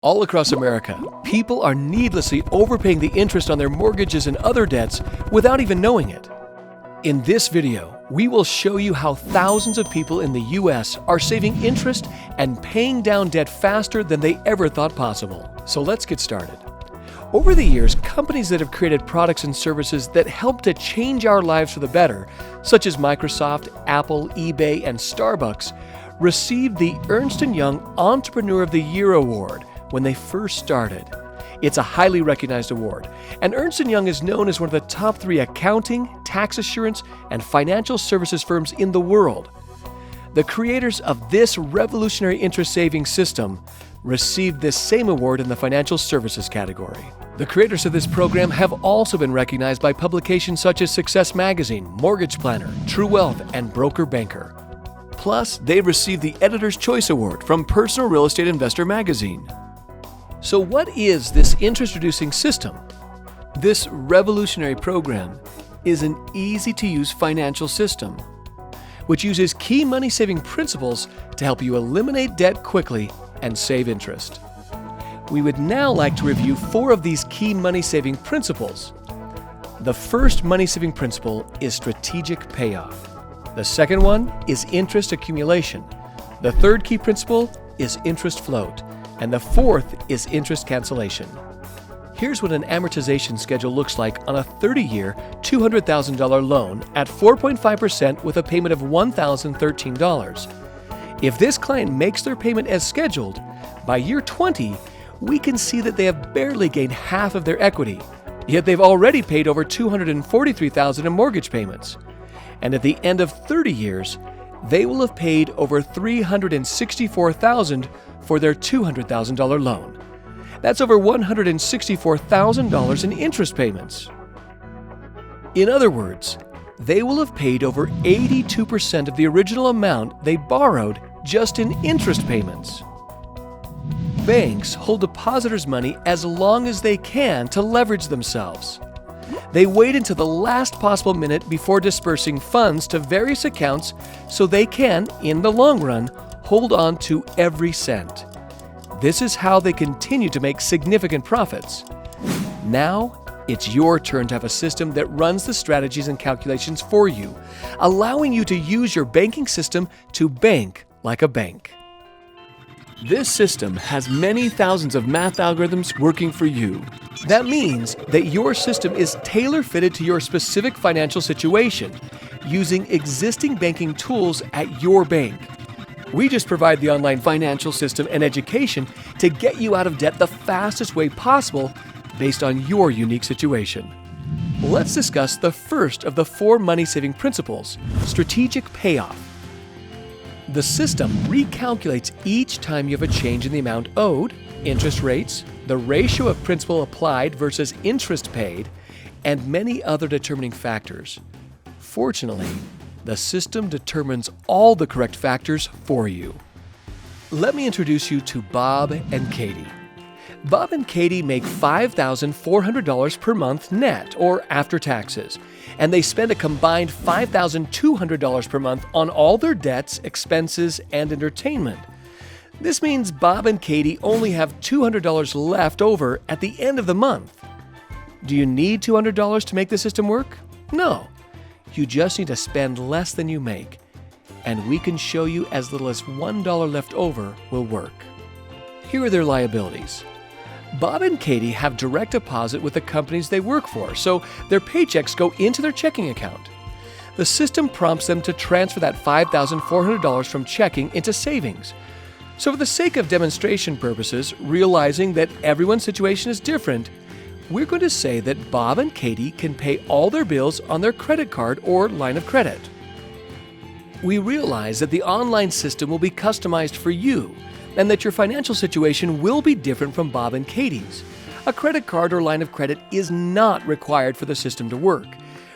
All across America, people are needlessly overpaying the interest on their mortgages and other debts without even knowing it. In this video, we will show you how thousands of people in the U.S. are saving interest and paying down debt faster than they ever thought possible. So let's get started. Over the years, companies that have created products and services that help to change our lives for the better, such as Microsoft, Apple, eBay, and Starbucks, received the Ernst & Young Entrepreneur of the Year Award when they first started. It's a highly recognized award, and Ernst & Young is known as one of the top 3 accounting, tax assurance, and financial services firms in the world. The creators of this revolutionary interest savings system received this same award in the financial services category. The creators of this program have also been recognized by publications such as Success Magazine, Mortgage Planner, True Wealth, and Broker Banker. Plus, they've received the Editor's Choice Award from Personal Real Estate Investor magazine. So what is this interest-reducing system? This revolutionary program is an easy-to-use financial system, which uses key money-saving principles to help you eliminate debt quickly and save interest. We would now like to review 4 of these key money-saving principles. The first money-saving principle is strategic payoff. The second one is interest accumulation. The third key principle is interest float. And the fourth is interest cancellation. Here's what an amortization schedule looks like on a 30-year, $200,000 loan at 4.5% with a payment of $1,013. If this client makes their payment as scheduled, by year 20, we can see that they have barely gained half of their equity, yet they've already paid over $243,000 in mortgage payments. And at the end of 30 years, they will have paid over $364,000 for their $200,000 loan. That's over $164,000 in interest payments. In other words, they will have paid over 82% of the original amount they borrowed just in interest payments. Banks hold depositors' money as long as they can to leverage themselves. They wait until the last possible minute before dispersing funds to various accounts so they can, in the long run, hold on to every cent. This is how they continue to make significant profits. Now, it's your turn to have a system that runs the strategies and calculations for you, allowing you to use your banking system to bank like a bank. This system has many thousands of math algorithms working for you. That means that your system is tailor-fitted to your specific financial situation, using existing banking tools at your bank. We just provide the online financial system and education to get you out of debt the fastest way possible based on your unique situation. Let's discuss the first of the 4 money-saving principles, strategic payoff. The system recalculates each time you have a change in the amount owed, interest rates, the ratio of principal applied versus interest paid, and many other determining factors. Fortunately, the system determines all the correct factors for you. Let me introduce you to Bob and Katie. Bob and Katie make $5,400 per month net, or after taxes, and they spend a combined $5,200 per month on all their debts, expenses, and entertainment. This means Bob and Katie only have $200 left over at the end of the month. Do you need $200 to make the system work? No. You just need to spend less than you make, and we can show you as little as $1 left over will work. Here are their liabilities. Bob and Katie have direct deposit with the companies they work for, so their paychecks go into their checking account. The system prompts them to transfer that $5,400 from checking into savings. So for the sake of demonstration purposes, realizing that everyone's situation is different, we're going to say that Bob and Katie can pay all their bills on their credit card or line of credit. We realize that the online system will be customized for you, and that your financial situation will be different from Bob and Katie's. A credit card or line of credit is not required for the system to work.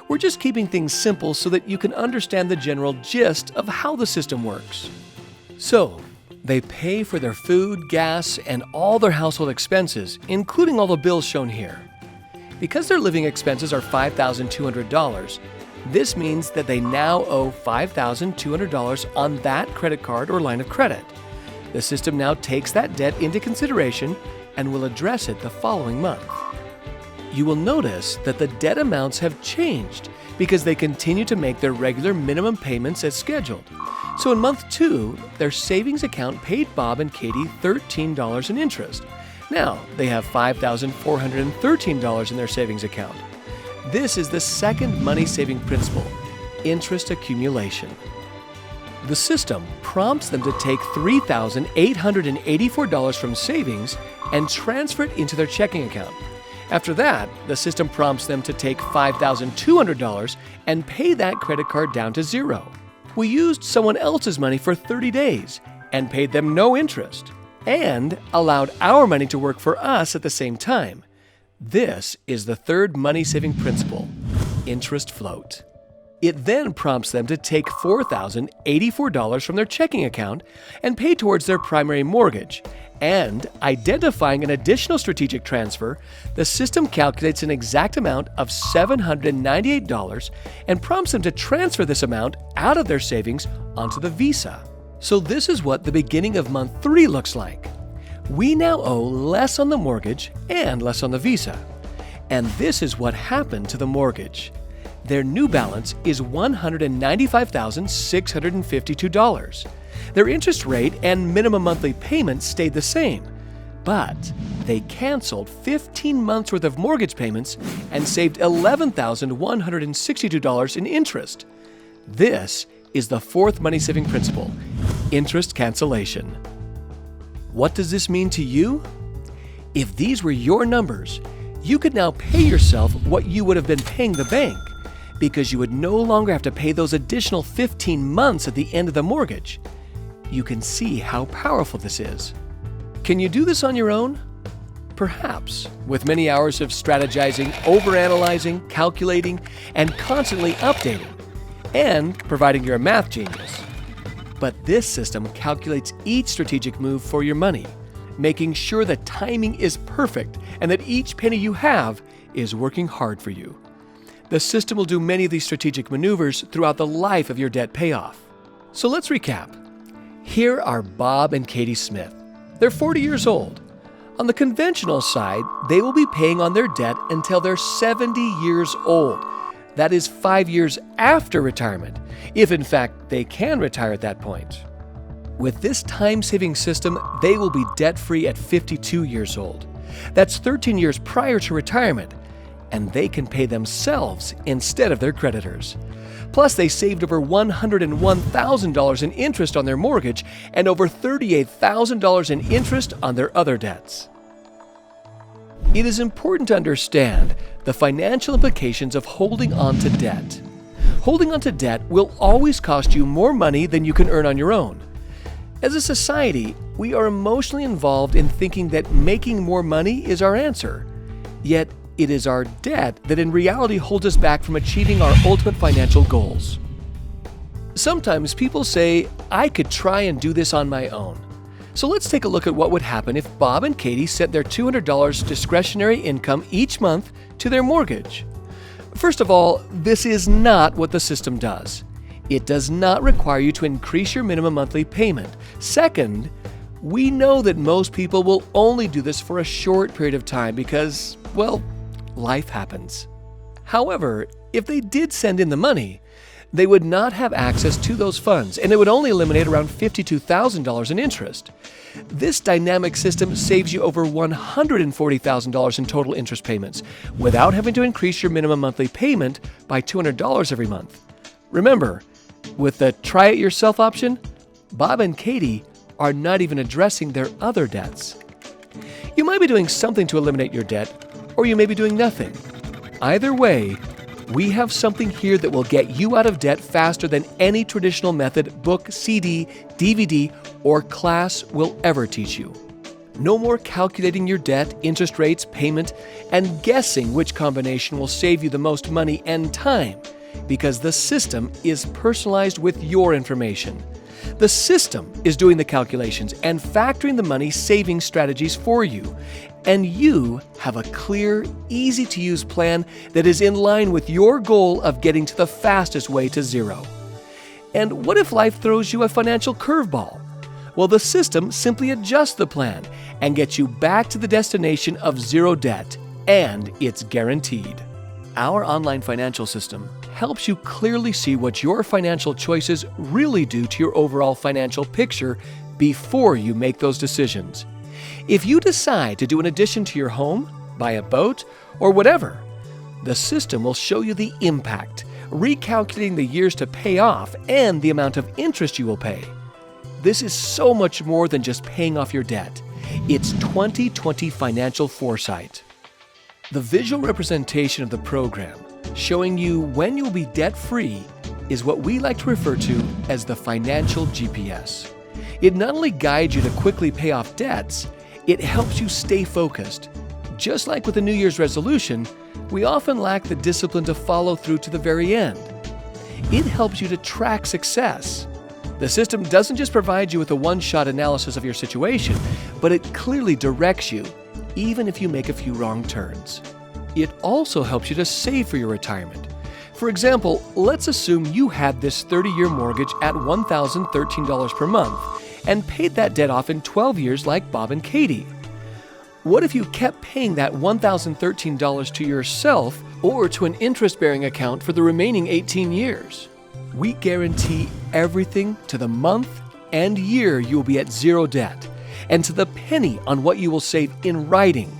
We're just keeping things simple so that you can understand the general gist of how the system works. So, they pay for their food, gas, and all their household expenses, including all the bills shown here. Because their living expenses are $5,200, this means that they now owe $5,200 on that credit card or line of credit. The system now takes that debt into consideration and will address it the following month. You will notice that the debt amounts have changed because they continue to make their regular minimum payments as scheduled. So in month 2, their savings account paid Bob and Katie $13 in interest. Now they have $5,413 in their savings account. This is the second money-saving principle, interest accumulation. The system prompts them to take $3,884 from savings and transfer it into their checking account. After that, the system prompts them to take $5,200 and pay that credit card down to zero. We used someone else's money for 30 days and paid them no interest, and allowed our money to work for us at the same time. This is the third money-saving principle, interest float. It then prompts them to take $4,084 from their checking account and pay towards their primary mortgage. And identifying an additional strategic transfer, the system calculates an exact amount of $798 and prompts them to transfer this amount out of their savings onto the Visa. So this is what the beginning of month 3 looks like. We now owe less on the mortgage and less on the Visa. And this is what happened to the mortgage. Their new balance is $195,652. Their interest rate and minimum monthly payments stayed the same, but they canceled 15 months worth of mortgage payments and saved $11,162 in interest. This is the fourth money-saving principle, interest cancellation. What does this mean to you? If these were your numbers, you could now pay yourself what you would have been paying the bank, because you would no longer have to pay those additional 15 months at the end of the mortgage. You can see how powerful this is. Can you do this on your own? Perhaps, with many hours of strategizing, overanalyzing, calculating, and constantly updating, and providing you're a math genius. But this system calculates each strategic move for your money, making sure the timing is perfect and that each penny you have is working hard for you. The system will do many of these strategic maneuvers throughout the life of your debt payoff. So let's recap. Here are Bob and Katie Smith. They're 40 years old. On the conventional side, they will be paying on their debt until they're 70 years old. That is 5 years after retirement, if in fact they can retire at that point. With this time-saving system, they will be debt-free at 52 years old. That's 13 years prior to retirement, and they can pay themselves instead of their creditors. Plus, they saved over $101,000 in interest on their mortgage and over $38,000 in interest on their other debts. It is important to understand the financial implications of holding on to debt. Holding on to debt will always cost you more money than you can earn on your own. As a society, we are emotionally involved in thinking that making more money is our answer. Yet, it is our debt that in reality holds us back from achieving our ultimate financial goals. Sometimes people say, I could try and do this on my own. So let's take a look at what would happen if Bob and Katie sent their $200 discretionary income each month to their mortgage. First of all, this is not what the system does. It does not require you to increase your minimum monthly payment. Second, we know that most people will only do this for a short period of time because, well, life happens. However, if they did send in the money, they would not have access to those funds, and it would only eliminate around $52,000 in interest. This dynamic system saves you over $140,000 in total interest payments without having to increase your minimum monthly payment by $200 every month. Remember, with the try it yourself option, Bob and Katie are not even addressing their other debts. You might be doing something to eliminate your debt, or you may be doing nothing. Either way, we have something here that will get you out of debt faster than any traditional method, book, CD, DVD, or class will ever teach you. No more calculating your debt, interest rates, payment, and guessing which combination will save you the most money and time, because the system is personalized with your information. The system is doing the calculations and factoring the money saving strategies for you. And you have a clear, easy-to-use plan that is in line with your goal of getting to the fastest way to zero. And what if life throws you a financial curveball? Well, the system simply adjusts the plan and gets you back to the destination of zero debt, and it's guaranteed. Our online financial system helps you clearly see what your financial choices really do to your overall financial picture before you make those decisions. If you decide to do an addition to your home, buy a boat, or whatever, the system will show you the impact, recalculating the years to pay off and the amount of interest you will pay. This is so much more than just paying off your debt. It's 20/20 financial foresight. The visual representation of the program, showing you when you'll be debt-free, is what we like to refer to as the financial GPS. It not only guides you to quickly pay off debts, it helps you stay focused. Just like with a New Year's resolution, we often lack the discipline to follow through to the very end. It helps you to track success. The system doesn't just provide you with a one-shot analysis of your situation, but it clearly directs you, even if you make a few wrong turns. It also helps you to save for your retirement. For example, let's assume you had this 30-year mortgage at $1,013 per month and paid that debt off in 12 years like Bob and Katie. What if you kept paying that $1,013 to yourself or to an interest-bearing account for the remaining 18 years? We guarantee everything to the month and year you will be at zero debt, and to the penny on what you will save in writing.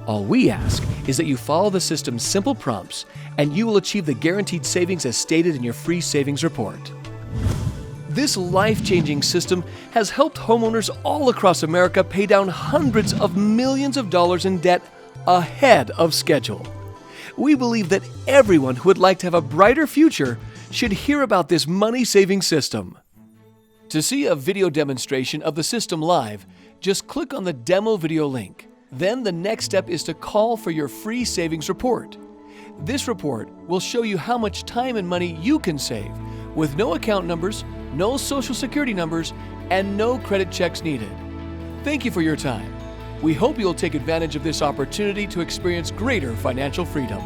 All we ask is that you follow the system's simple prompts, and you will achieve the guaranteed savings as stated in your free savings report. This life-changing system has helped homeowners all across America pay down hundreds of millions of dollars in debt ahead of schedule. We believe that everyone who would like to have a brighter future should hear about this money-saving system. To see a video demonstration of the system live, just click on the demo video link. Then the next step is to call for your free savings report. This report will show you how much time and money you can save with no account numbers, no social security numbers, and no credit checks needed. Thank you for your time. We hope you'll take advantage of this opportunity to experience greater financial freedom.